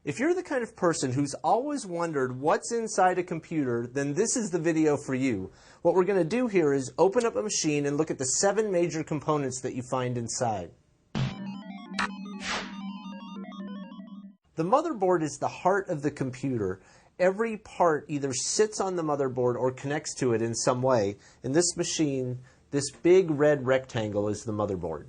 If you're the kind of person who's always wondered what's inside a computer, then this is the video for you. What we're going to do here is open up a machine and look at the 7 major components that you find inside. The motherboard is the heart of the computer. Every part either sits on the motherboard or connects to it in some way. In this machine, this big red rectangle is the motherboard.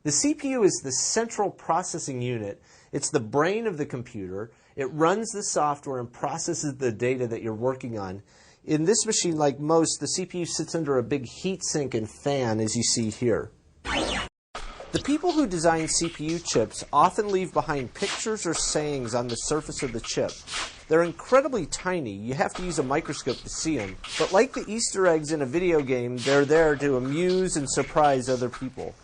The CPU is the central processing unit. It's the brain of the computer. It runs the software and processes the data that you're working on. In this machine, like most, the CPU sits under a big heatsink and fan, as you see here. The people who design CPU chips often leave behind pictures or sayings on the surface of the chip. They're incredibly tiny. You have to use a microscope to see them. But like the Easter eggs in a video game, they're there to amuse and surprise other people.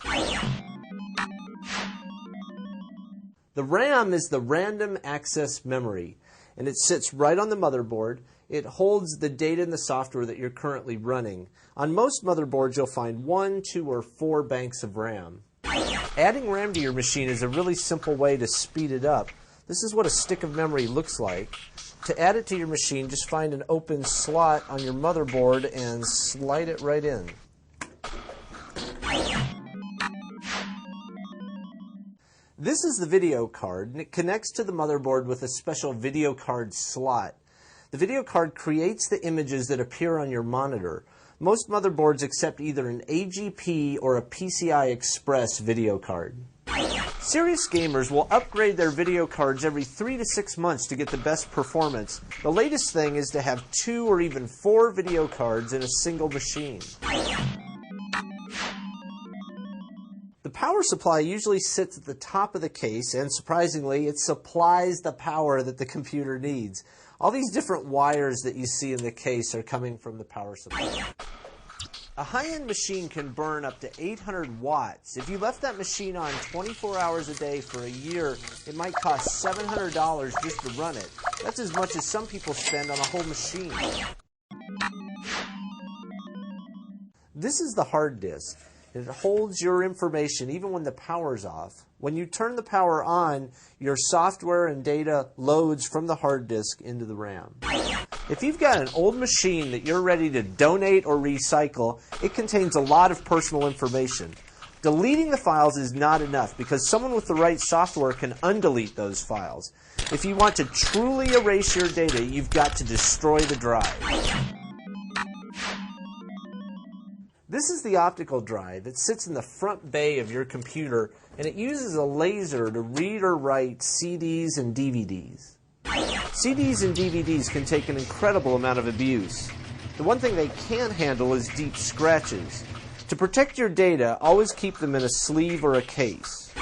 The RAM is the random access memory, and it sits right on the motherboard. It holds the data and the software that you're currently running. On most motherboards, you'll find 1, 2, or 4 banks of RAM. Adding RAM to your machine is a really simple way to speed it up. This is what a stick of memory looks like. To add it to your machine, just find an open slot on your motherboard and slide it right in. This is the video card, and it connects to the motherboard with a special video card slot. The video card creates the images that appear on your monitor. Most motherboards accept either an AGP or a PCI Express video card. Serious gamers will upgrade their video cards every 3 to 6 months to get the best performance. The latest thing is to have 2 or even 4 video cards in a single machine. The power supply usually sits at the top of the case, and surprisingly, it supplies the power that the computer needs. All these different wires that you see in the case are coming from the power supply. A high-end machine can burn up to 800 watts. If you left that machine on 24 hours a day for a year, it might cost $700 just to run it. That's as much as some people spend on a whole machine. This is the hard disk. It holds your information even when the power's off. When you turn the power on, your software and data loads from the hard disk into the RAM. If you've got an old machine that you're ready to donate or recycle, it contains a lot of personal information. Deleting the files is not enough because someone with the right software can undelete those files. If you want to truly erase your data, you've got to destroy the drive. This is the optical drive. It sits in the front bay of your computer, and it uses a laser to read or write CDs and DVDs. CDs and DVDs can take an incredible amount of abuse. The one thing they can't handle is deep scratches. To protect your data, always keep them in a sleeve or a case.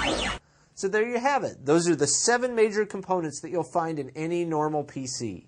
So there you have it. Those are the 7 major components that you'll find in any normal PC.